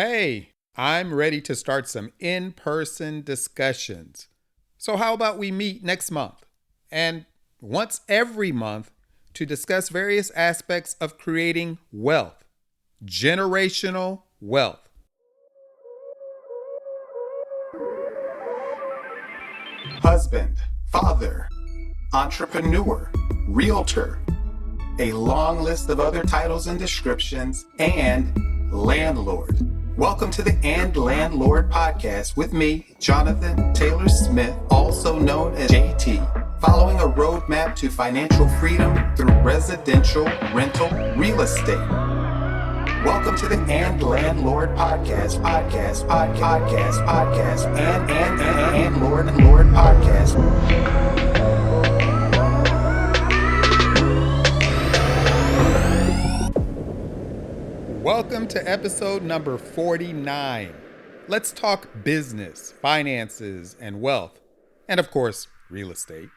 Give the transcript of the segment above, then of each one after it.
Hey, I'm ready to start some in-person discussions. So how about we meet next month and once every month to discuss various aspects of creating wealth, generational wealth. Husband, father, entrepreneur, realtor, a long list of other titles and descriptions, and landlord. Welcome to the Landlord Podcast with me, Jonathan Taylor Smith, also known as JT, following a roadmap to financial freedom through residential rental real estate. Welcome to the Landlord Podcast, and Lord Podcast. Welcome to episode number 49. Let's talk business, finances, and wealth, and of course, real estate.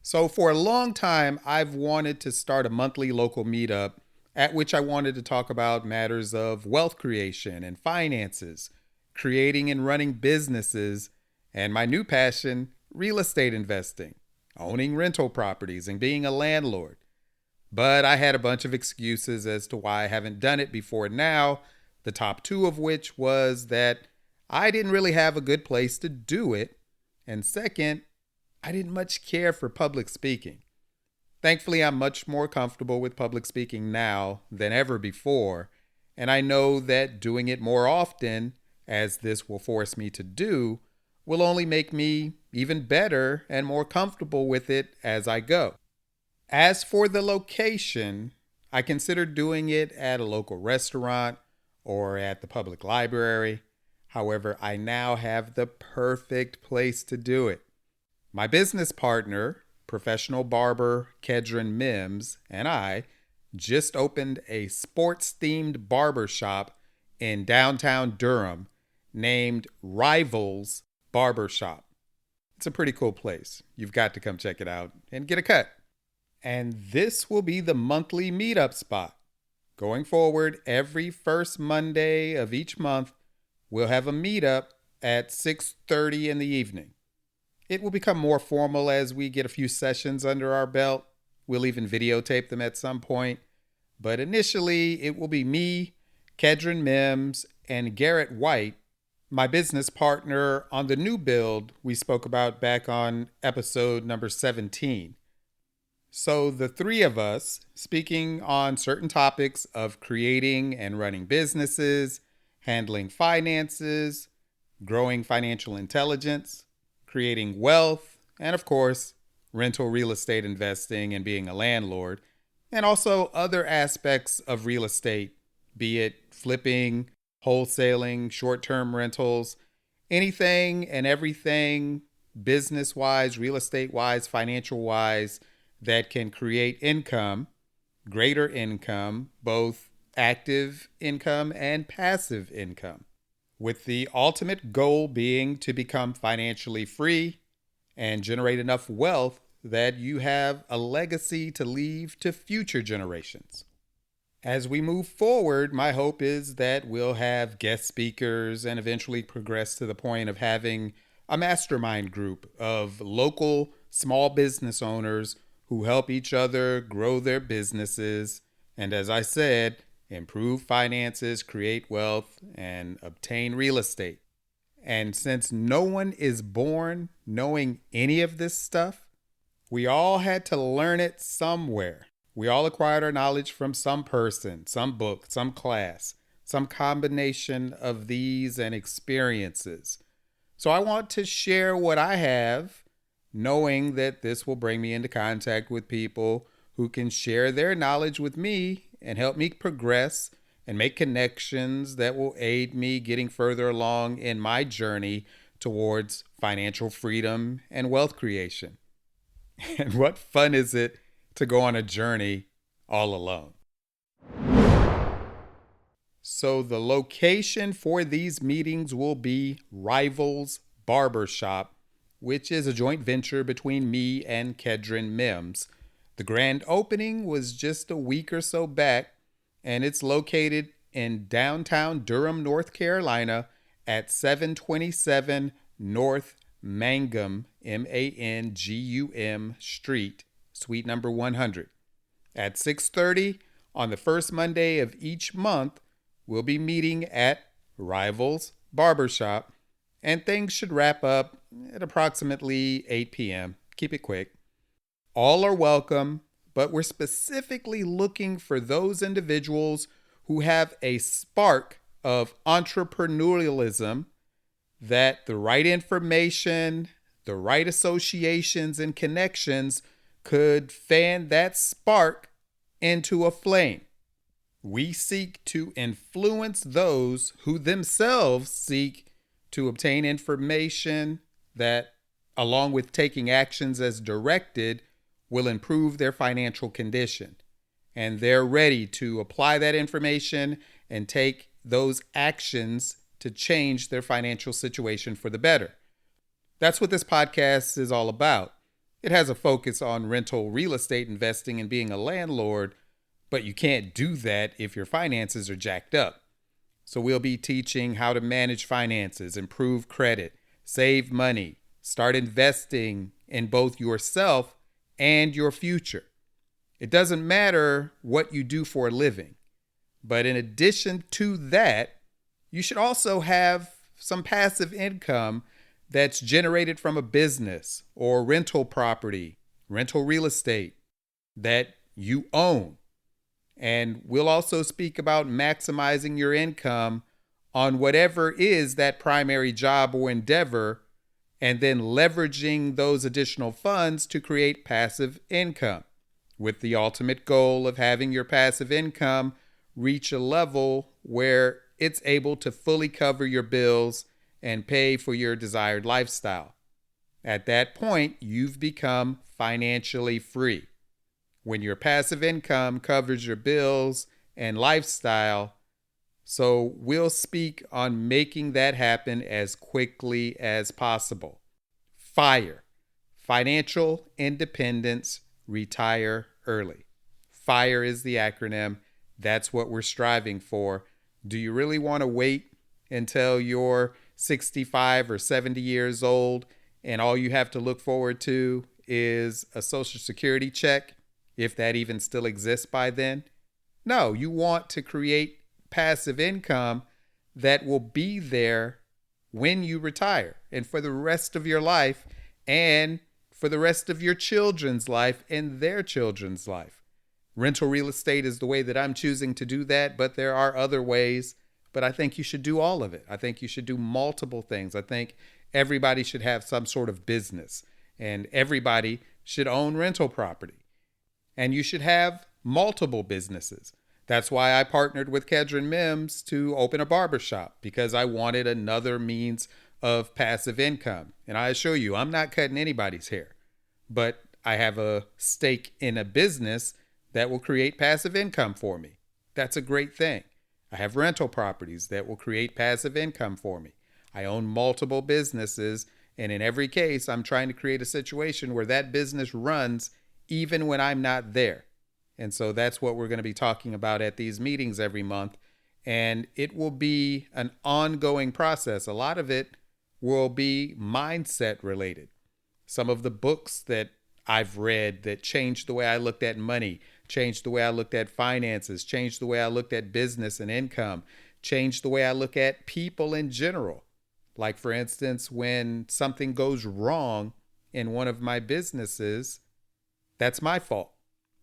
So for a long time, I've wanted to start a monthly local meetup at which I wanted to talk about matters of wealth creation and finances, creating and running businesses, and my new passion, real estate investing, owning rental properties, and being a landlord. But I had a bunch of excuses as to why I haven't done it before now, the top two of which was that I didn't really have a good place to do it, and second, I didn't much care for public speaking. Thankfully, I'm much more comfortable with public speaking now than ever before, and I know that doing it more often, as this will force me to do, will only make me even better and more comfortable with it as I go. As for the location, I considered doing it at a local restaurant or at the public library. However, I now have the perfect place to do it. My business partner, Professional Barber Khedron Mims, and I just opened a Sports Themed Barbershop in Downtown Durham named Rivals Barbershop. It's a pretty cool place. You've got to come check it out and get a cut. And this will be the monthly meetup spot. Going forward, every first Monday of each month, we'll have a meetup at 6:30 in the evening. It will become more formal as we get a few sessions under our belt. We'll even videotape them at some point. But initially, it will be me, Khedron Mims, and Garrett White, my business partner on the new build we spoke about back on episode number 17. So the three of us speaking on certain topics of creating and running businesses, handling finances, growing financial intelligence, creating wealth, and of course, rental real estate investing and being a landlord, and also other aspects of real estate, be it flipping, wholesaling, short-term rentals, anything and everything business-wise, real estate-wise, financial-wise, that can create income, greater income, both active income and passive income, with the ultimate goal being to become financially free and generate enough wealth that you have a legacy to leave to future generations. As we move forward, my hope is that we'll have guest speakers and eventually progress to the point of having a mastermind group of local small business owners who help each other grow their businesses, and as I said, improve finances, create wealth, and obtain real estate. And since no one is born knowing any of this stuff, we all had to learn it somewhere. We all acquired our knowledge from some person, some book, some class, some combination of these and experiences. So I want to share what I have, knowing that this will bring me into contact with people who can share their knowledge with me and help me progress and make connections that will aid me getting further along in my journey towards financial freedom and wealth creation. And what fun is it to go on a journey all alone? So the location for these meetings will be Rivals Barbershop, which is a joint venture between me and Khedron Mims. The grand opening was just a week or so back, and it's located in downtown Durham, North Carolina at 727 North Mangum, Mangum Street, suite number 100. At 6:30 on the first Monday of each month, we'll be meeting at Rivals Barbershop, and things should wrap up at approximately 8 p.m. Keep it quick. All are welcome, but we're specifically looking for those individuals who have a spark of entrepreneurialism, that the right information, the right associations and connections could fan that spark into a flame. We seek to influence those who themselves seek to obtain information that, along with taking actions as directed, will improve their financial condition. And they're ready to apply that information and take those actions to change their financial situation for the better. That's what this podcast is all about. It has a focus on rental real estate investing and being a landlord, but you can't do that if your finances are jacked up. So we'll be teaching how to manage finances, improve credit, save money, start investing in both yourself and your future. It doesn't matter what you do for a living, but in addition to that, you should also have some passive income that's generated from a business or rental property, rental real estate that you own. And we'll also speak about maximizing your income on whatever is that primary job or endeavor, and then leveraging those additional funds to create passive income, with the ultimate goal of having your passive income reach a level where it's able to fully cover your bills and pay for your desired lifestyle. At that point, you've become financially free. When your passive income covers your bills and lifestyle, so we'll speak on making that happen as quickly as possible. FIRE, Financial Independence, Retire Early. FIRE is the acronym. That's what we're striving for. Do you really want to wait until you're 65 or 70 years old and all you have to look forward to is a Social Security check, if that even still exists by then? No, you want to create passive income that will be there when you retire and for the rest of your life and for the rest of your children's life and their children's life. Rental real estate is the way that I'm choosing to do that, but there are other ways. But I think you should do all of it. I think you should do multiple things. I think everybody should have some sort of business, and everybody should own rental property. And you should have multiple businesses. That's why I partnered with Khedron Mims to open a barbershop, because I wanted another means of passive income. And I assure you, I'm not cutting anybody's hair, but I have a stake in a business that will create passive income for me. That's a great thing. I have rental properties that will create passive income for me. I own multiple businesses, and in every case, I'm trying to create a situation where that business runs even when I'm not there. And so that's what we're going to be talking about at these meetings every month. And it will be an ongoing process. A lot of it will be mindset related. Some of the books that I've read that changed the way I looked at money, changed the way I looked at finances, changed the way I looked at business and income, changed the way I look at people in general. Like, for instance, when something goes wrong in one of my businesses, that's my fault.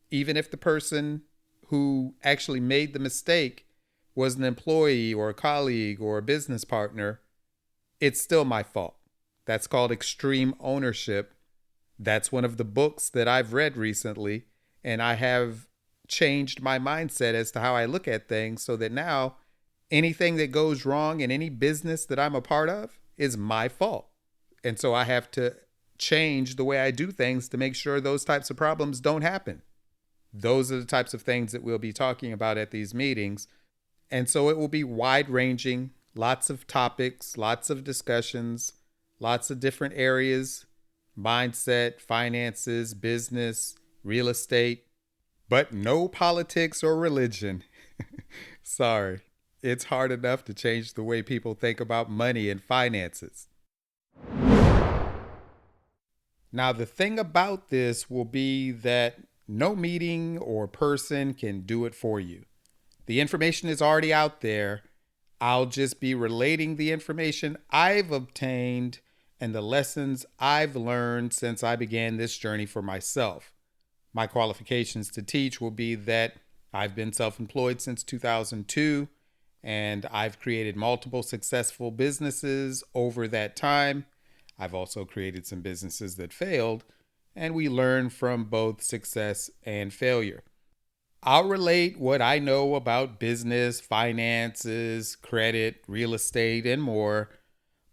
Even if the person who actually made the mistake was an employee or a colleague or a business partner, it's still my fault. That's called extreme ownership. That's one of the books that I've read recently, and I have changed my mindset as to how I look at things so that now anything that goes wrong in any business that I'm a part of is my fault. And so I have to change the way I do things to make sure those types of problems don't happen. Those are the types of things that we'll be talking about at these meetings. And so it will be wide ranging, lots of topics, lots of discussions, lots of different areas, mindset, finances, business, real estate, but no politics or religion. Sorry. it's hard enough to change the way people think about money and finances. Now, the thing about this will be that no meeting or person can do it for you. The information is already out there. I'll just be relating the information I've obtained and the lessons I've learned since I began this journey for myself. My qualifications to teach will be that I've been self-employed since 2002, and I've created multiple successful businesses over that time. I've also created some businesses that failed, and we learn from both success and failure. I'll relate what I know about business, finances, credit, real estate, and more,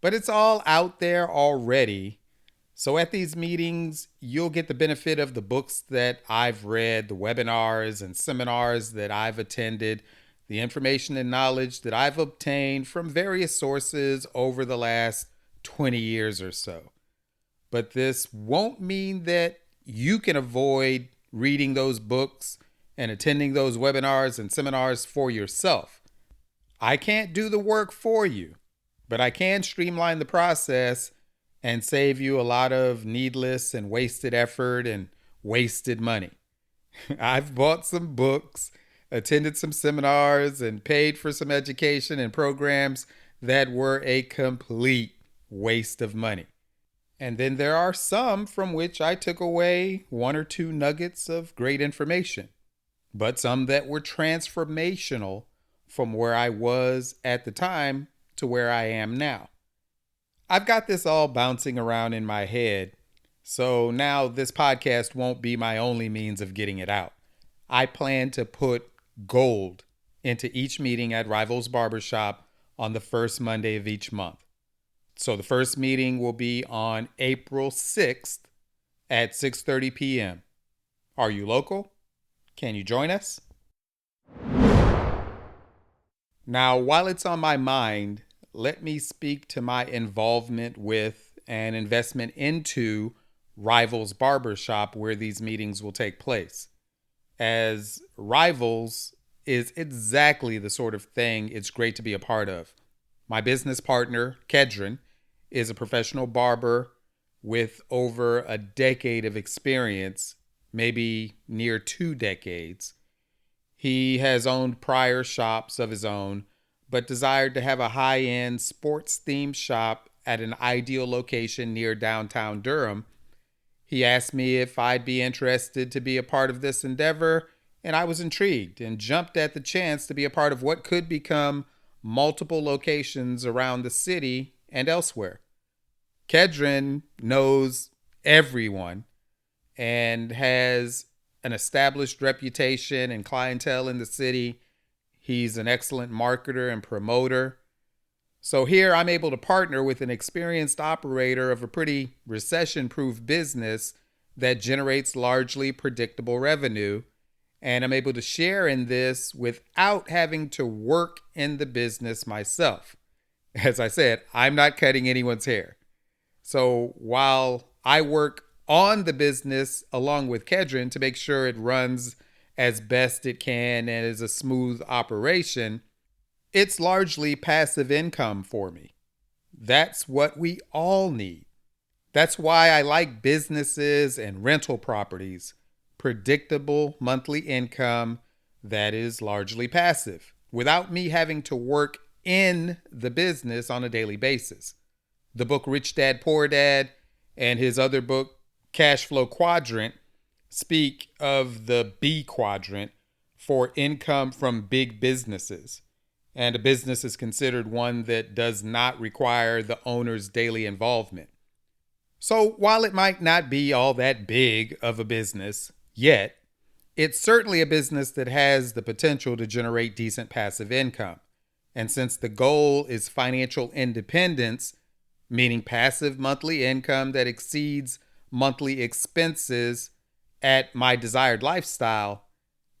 but it's all out there already. So at these meetings, you'll get the benefit of the books that I've read, the webinars and seminars that I've attended, the information and knowledge that I've obtained from various sources over the last 20 years or so. But this won't mean that you can avoid reading those books and attending those webinars and seminars for yourself. I can't do the work for you, but I can streamline the process and save you a lot of needless and wasted effort and wasted money. I've bought some books, attended some seminars, and paid for some education and programs that were a complete waste of money. And then there are some from which I took away one or two nuggets of great information, but some that were transformational from where I was at the time to where I am now. I've got this all bouncing around in my head, so now this podcast won't be my only means of getting it out. I plan to put gold into each meeting at Rivals Barbershop on the first Monday of each month. So the first meeting will be on April 6th at 6:30 p.m. Are you local? Can you join us? Now, while it's on my mind, let me speak to my involvement with and investment into Rivals Barbershop, where these meetings will take place. As Rivals is exactly the sort of thing it's great to be a part of. My business partner, Khedron, is a professional barber with over a decade of experience, maybe near 2 decades. He has owned prior shops of his own, but desired to have a high-end sports-themed shop at an ideal location near downtown Durham. He asked me if I'd be interested to be a part of this endeavor, and I was intrigued and jumped at the chance to be a part of what could become multiple locations around the city and elsewhere. Khedron knows everyone and has an established reputation and clientele in the city. He's an excellent marketer and promoter. So here I'm able to partner with an experienced operator of a pretty recession-proof business that generates largely predictable revenue. And I'm able to share in this without having to work in the business myself. As I said, I'm not cutting anyone's hair. So while I work on the business along with Khedron to make sure it runs as best it can and is a smooth operation, it's largely passive income for me. That's what we all need. That's why I like businesses and rental properties. Predictable monthly income that is largely passive without me having to work in the business on a daily basis. The book Rich Dad, Poor Dad and his other book Cash Flow Quadrant speak of the B quadrant for income from big businesses. And a business is considered one that does not require the owner's daily involvement. So while it might not be all that big of a business yet, it's certainly a business that has the potential to generate decent passive income. And since the goal is financial independence, meaning passive monthly income that exceeds monthly expenses at my desired lifestyle,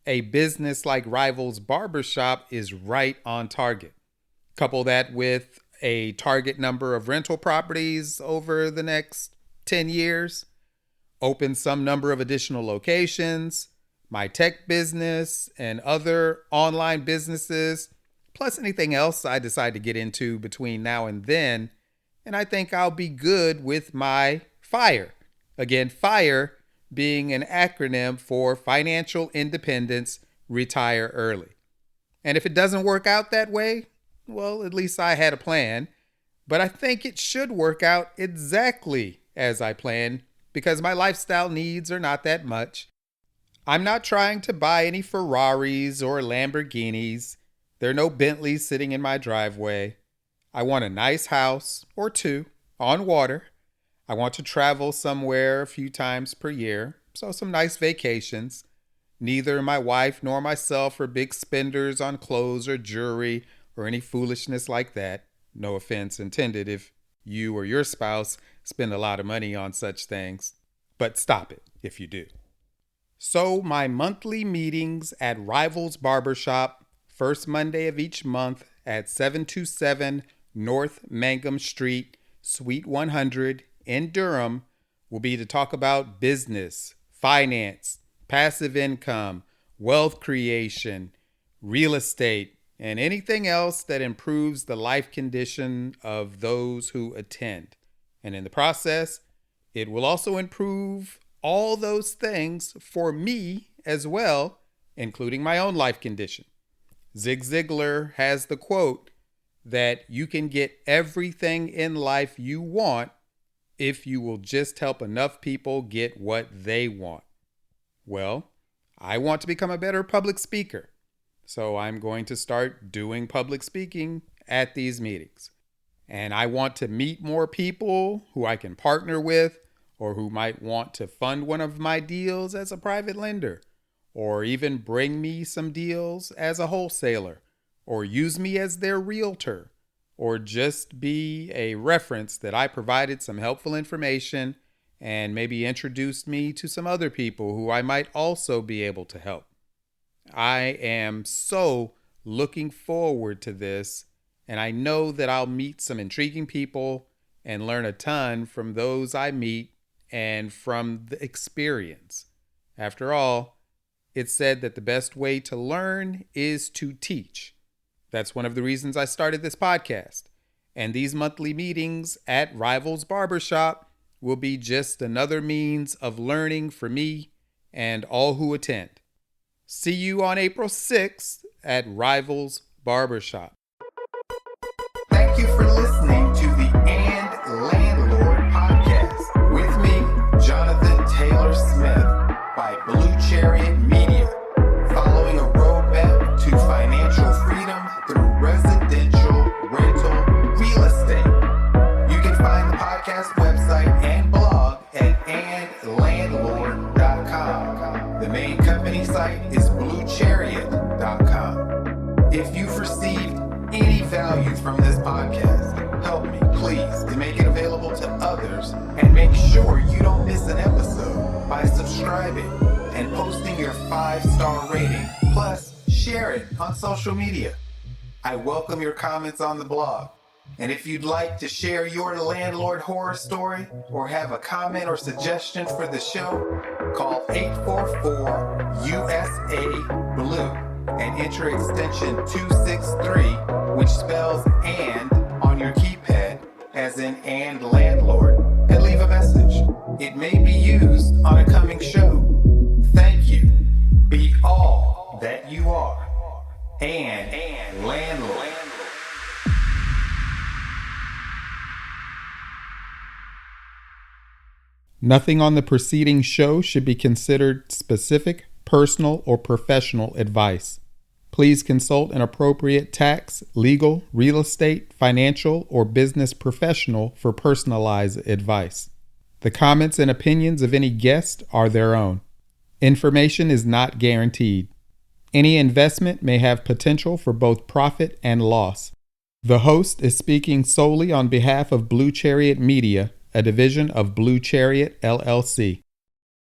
a business like Rivals Barbershop is right on target. Couple that with a target number of rental properties over the next 10 years, open some number of additional locations, my tech business and other online businesses, plus anything else I decide to get into between now and then, and I think I'll be good with my FIRE. Again, FIRE being an acronym for Financial Independence, Retire Early. And if it doesn't work out that way, well, at least I had a plan. But I think it should work out exactly as I planned because my lifestyle needs are not that much. I'm not trying to buy any Ferraris or Lamborghinis. There are no Bentleys sitting in my driveway. I want a nice house or two on water. I want to travel somewhere a few times per year, so some nice vacations. Neither my wife nor myself are big spenders on clothes or jewelry or any foolishness like that. No offense intended if you or your spouse spend a lot of money on such things, but stop it if you do. So my monthly meetings at Rivals Barbershop, first Monday of each month at 727 North Mangum Street, Suite 100 in Durham, will be to talk about business, finance, passive income, wealth creation, real estate, and anything else that improves the life condition of those who attend. And in the process, it will also improve all those things for me as well, including my own life condition. Zig Ziglar has the quote that you can get everything in life you want if you will just help enough people get what they want. Well, I want to become a better public speaker. So I'm going to start doing public speaking at these meetings. And I want to meet more people who I can partner with or who might want to fund one of my deals as a private lender, or even bring me some deals as a wholesaler, or use me as their realtor, or just be a reference that I provided some helpful information and maybe introduced me to some other people who I might also be able to help. I am so looking forward to this, and I know that I'll meet some intriguing people and learn a ton from those I meet and from the experience. After all, it's said that the best way to learn is to teach. That's one of the reasons I started this podcast. And these monthly meetings at Rivals Barbershop will be just another means of learning for me and all who attend. See you on April 6th at Rivals Barbershop. Thank you for listening to the Landlord Podcast with me, Jonathan Taylor Smith, by Blue Chariot Media, following a roadmap to financial freedom through residential rental real estate. You can find the podcast website and blog at andlandlord.com. The main company site is bluechariot.com. If you've received any value from this podcast, help me, please, to make it available to others, and make sure you don't miss an episode by subscribing and posting your 5-star rating, plus share it on social media. I welcome your comments on the blog. And if you'd like to share your landlord horror story or have a comment or suggestion for the show, call 844-USA-BLUE and enter extension 263, which spells "and" on your keypad, as in "and landlord," and leave a message. It may be used on a coming show. Thank you. Be all that you are. And landlord. Nothing on the preceding show should be considered specific, personal, or professional advice. Please consult an appropriate tax, legal, real estate, financial, or business professional for personalized advice. The comments and opinions of any guest are their own. Information is not guaranteed. Any investment may have potential for both profit and loss. The host is speaking solely on behalf of Blue Chariot Media, a division of Blue Chariot LLC.